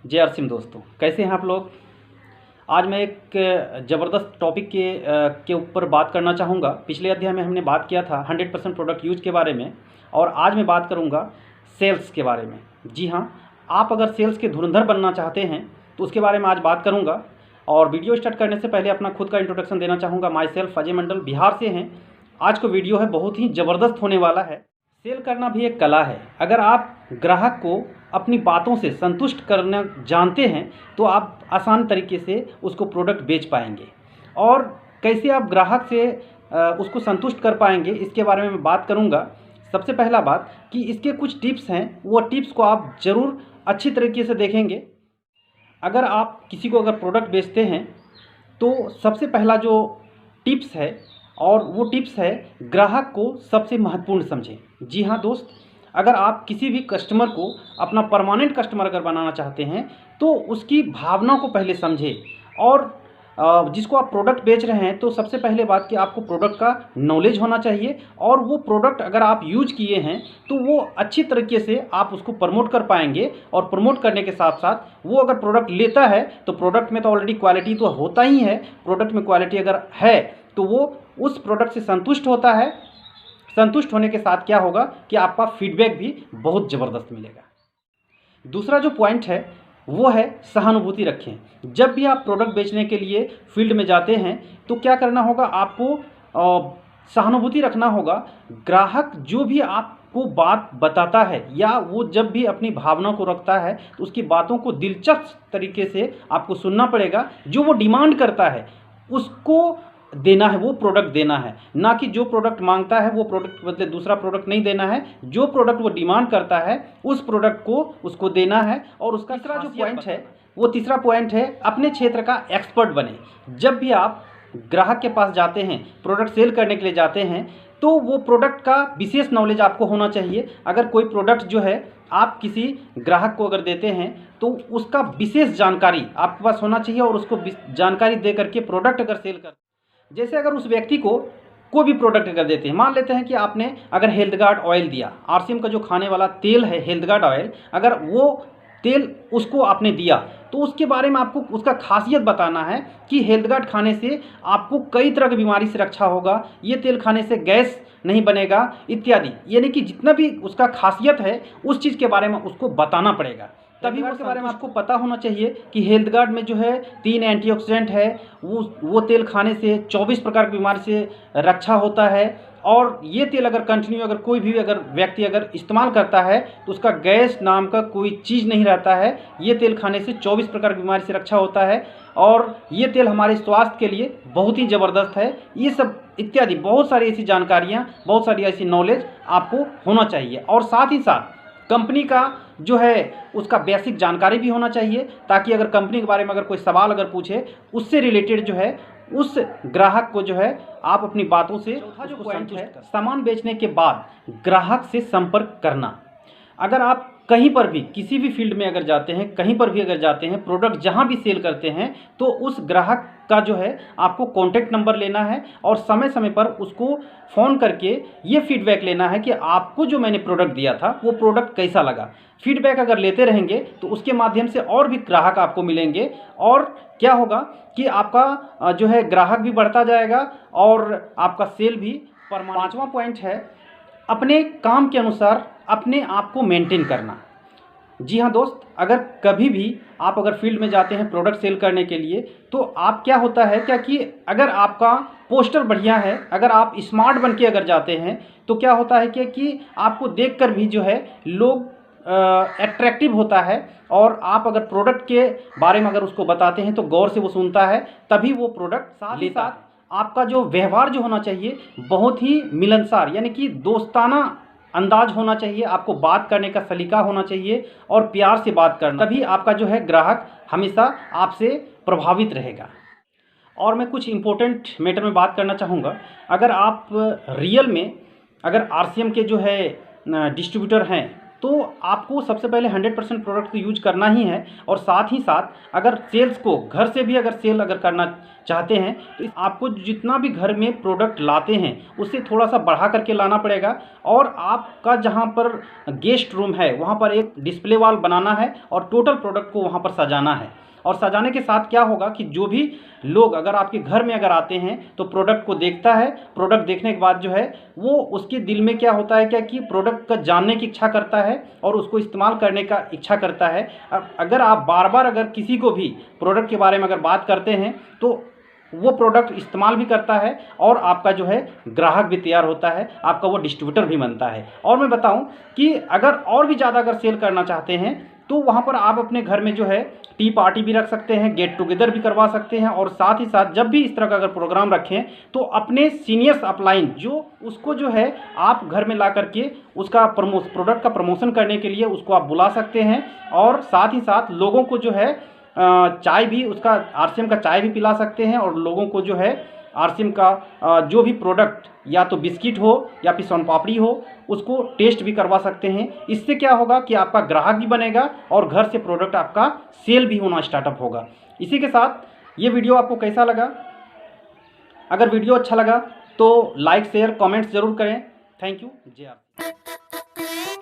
जय आरसिम दोस्तों, कैसे हैं आप लोग। आज मैं एक ज़बरदस्त टॉपिक के ऊपर बात करना चाहूँगा। पिछले अध्याय में हमने बात किया था 100% प्रोडक्ट यूज के बारे में, और आज मैं बात करूँगा सेल्स के बारे में। जी हाँ, आप अगर सेल्स के धुरंधर बनना चाहते हैं तो उसके बारे में आज बात करूँगा। और वीडियो स्टार्ट करने से पहले अपना खुद का इंट्रोडक्शन देना चाहूँगा। माई सेल्फ अजय मंडल, बिहार से हैं। आज का वीडियो है बहुत ही ज़बरदस्त होने वाला है। सेल करना भी एक कला है। अगर आप ग्राहक को अपनी बातों से संतुष्ट करना जानते हैं तो आप आसान तरीके से उसको प्रोडक्ट बेच पाएंगे। और कैसे आप ग्राहक से उसको संतुष्ट कर पाएंगे, इसके बारे में मैं बात करूंगा। सबसे पहला बात कि इसके कुछ टिप्स हैं, वो टिप्स को आप ज़रूर अच्छी तरीके से देखेंगे। अगर आप किसी को अगर प्रोडक्ट बेचते हैं तो सबसे पहला जो टिप्स है, और वो टिप्स है ग्राहक को सबसे महत्वपूर्ण समझें। जी हाँ दोस्त, अगर आप किसी भी कस्टमर को अपना परमानेंट कस्टमर अगर बनाना चाहते हैं तो उसकी भावना को पहले समझें। और जिसको आप प्रोडक्ट बेच रहे हैं तो सबसे पहले बात कि आपको प्रोडक्ट का नॉलेज होना चाहिए, और वो प्रोडक्ट अगर आप यूज किए हैं तो वो अच्छी तरीके से आप उसको प्रमोट कर पाएंगे। और प्रमोट करने के साथ साथ वो अगर प्रोडक्ट लेता है तो प्रोडक्ट में तो ऑलरेडी क्वालिटी तो होता ही है। प्रोडक्ट में क्वालिटी अगर है तो वो उस प्रोडक्ट से संतुष्ट होता है। संतुष्ट होने के साथ क्या होगा कि आपका फीडबैक भी बहुत ज़बरदस्त मिलेगा। दूसरा जो पॉइंट है वो है सहानुभूति रखें। जब भी आप प्रोडक्ट बेचने के लिए फील्ड में जाते हैं तो क्या करना होगा, आपको सहानुभूति रखना होगा। ग्राहक जो भी आपको बात बताता है या वो जब भी अपनी भावना को रखता है तो उसकी बातों को दिलचस्प तरीके से आपको सुनना पड़ेगा। जो वो डिमांड करता है उसको देना है, वो प्रोडक्ट देना है, ना कि जो प्रोडक्ट मांगता है वो प्रोडक्ट बदले दूसरा प्रोडक्ट नहीं देना है। जो प्रोडक्ट वो डिमांड करता है उस प्रोडक्ट को उसको देना है। और उसका तीसरा जो पॉइंट है, वो तीसरा पॉइंट है अपने क्षेत्र का एक्सपर्ट बने। जब भी आप ग्राहक के पास जाते हैं, प्रोडक्ट सेल करने के लिए जाते हैं, तो वो प्रोडक्ट का विशेष नॉलेज आपको होना चाहिए। अगर कोई प्रोडक्ट जो है आप किसी ग्राहक को अगर देते हैं तो उसका विशेष जानकारी आपके पास होना चाहिए, और उसको जानकारी दे करके प्रोडक्ट अगर सेल कर, जैसे अगर उस व्यक्ति को कोई भी प्रोडक्ट अगर देते हैं, मान लेते हैं कि आपने अगर हेल्थ गार्ड ऑयल दिया, आरसीएम का जो खाने वाला तेल है हेल्थ गार्ड ऑयल, अगर वो तेल उसको आपने दिया तो उसके बारे में आपको उसका खासियत बताना है कि हेल्थ गार्ड खाने से आपको कई तरह की बीमारी से रक्षा होगा, ये तेल खाने से गैस नहीं बनेगा इत्यादि। यानी कि जितना भी उसका खासियत है उस चीज़ के बारे में उसको बताना पड़ेगा। तभी उसके बारे में आपको पता होना चाहिए कि हेल्थ गार्ड में जो है 3 एंटीऑक्सीडेंट है, वो तेल खाने से 24 प्रकार की बीमारी से रक्षा होता है। और ये तेल अगर कंटिन्यू अगर कोई भी अगर व्यक्ति अगर इस्तेमाल करता है तो उसका गैस नाम का कोई चीज़ नहीं रहता है। ये तेल खाने से 24 प्रकार की बीमारी से रक्षा होता है, और ये तेल हमारे स्वास्थ्य के लिए बहुत ही ज़बरदस्त है। ये सब इत्यादि बहुत सारी ऐसी जानकारियाँ, बहुत सारी ऐसी नॉलेज आपको होना चाहिए। और साथ ही साथ कंपनी का जो है उसका बेसिक जानकारी भी होना चाहिए, ताकि अगर कंपनी के बारे में अगर कोई सवाल अगर पूछे उससे रिलेटेड जो है उस ग्राहक को जो है आप अपनी बातों से जो पॉइंट है, सामान बेचने के बाद ग्राहक से संपर्क करना। अगर आप कहीं पर भी किसी भी फील्ड में अगर जाते हैं, कहीं पर भी अगर जाते हैं, प्रोडक्ट जहां भी सेल करते हैं, तो उस ग्राहक का जो है आपको कॉन्टैक्ट नंबर लेना है, और समय समय पर उसको फ़ोन करके ये फीडबैक लेना है कि आपको जो मैंने प्रोडक्ट दिया था वो प्रोडक्ट कैसा लगा। फीडबैक अगर लेते रहेंगे तो उसके माध्यम से और भी ग्राहक आपको मिलेंगे, और क्या होगा कि आपका जो है ग्राहक भी बढ़ता जाएगा और आपका सेल भी। पांचवा पॉइंट है अपने काम के अनुसार अपने आप को मेंटेन करना। जी हाँ दोस्त, अगर कभी भी आप अगर फील्ड में जाते हैं प्रोडक्ट सेल करने के लिए तो आप क्या होता है क्या कि अगर आपका पोस्टर बढ़िया है, अगर आप स्मार्ट बन के अगर जाते हैं तो क्या होता है कि आपको देखकर भी जो है लोग एट्रैक्टिव होता है। और आप अगर प्रोडक्ट के बारे में अगर उसको बताते हैं तो गौर से वो सुनता है, तभी वो प्रोडक्ट साथ ही साथ आपका जो व्यवहार जो होना चाहिए बहुत ही मिलनसार, यानी कि दोस्ताना अंदाज होना चाहिए। आपको बात करने का सलीका होना चाहिए और प्यार से बात करना, तभी आपका जो है ग्राहक हमेशा आपसे प्रभावित रहेगा। और मैं कुछ इम्पोर्टेंट मैटर में बात करना चाहूँगा। अगर आप रियल में अगर आरसीएम के जो है डिस्ट्रीब्यूटर हैं तो आपको सबसे पहले 100% प्रोडक्ट तो यूज करना ही है। और साथ ही साथ अगर सेल्स को घर से भी अगर सेल अगर करना चाहते हैं तो आपको जितना भी घर में प्रोडक्ट लाते हैं उससे थोड़ा सा बढ़ा करके लाना पड़ेगा। और आपका जहाँ पर गेस्ट रूम है वहाँ पर एक डिस्प्ले वॉल बनाना है और टोटल प्रोडक्ट को वहाँ पर सजाना है। और सजाने के साथ क्या होगा कि जो भी लोग अगर आपके घर में अगर आते हैं तो प्रोडक्ट को देखता है, प्रोडक्ट देखने के बाद जो है वो उसके दिल में क्या होता है क्या कि प्रोडक्ट का जानने की इच्छा करता है और उसको इस्तेमाल करने का इच्छा करता है। अगर आप बार बार अगर किसी को भी प्रोडक्ट के बारे में अगर बात करते हैं तो वो प्रोडक्ट इस्तेमाल भी करता है और आपका जो है ग्राहक भी तैयार होता है, आपका वो डिस्ट्रीब्यूटर भी बनता है। और मैं बताऊं कि अगर और भी ज़्यादा अगर सेल करना चाहते हैं तो वहाँ पर आप अपने घर में जो है टी पार्टी भी रख सकते हैं, गेट टुगेदर भी करवा सकते हैं। और साथ ही साथ जब भी इस तरह का अगर प्रोग्राम रखें तो अपने सीनियर्स अपलाइन जो उसको जो है आप घर में ला करके उसका प्रोडक्ट का प्रमोशन करने के लिए उसको आप बुला सकते हैं। और साथ ही साथ लोगों को जो है चाय भी उसका आरसीएम का चाय भी पिला सकते हैं। और लोगों को जो है आरसीएम का जो भी प्रोडक्ट या तो बिस्किट हो या फिर सोन पापड़ी हो उसको टेस्ट भी करवा सकते हैं। इससे क्या होगा कि आपका ग्राहक भी बनेगा और घर से प्रोडक्ट आपका सेल भी होना स्टार्टअप होगा। इसी के साथ ये वीडियो आपको कैसा लगा? अगर वीडियो अच्छा लगा तो लाइक शेयर कमेंट्स ज़रूर करें। Thank you. जय आर।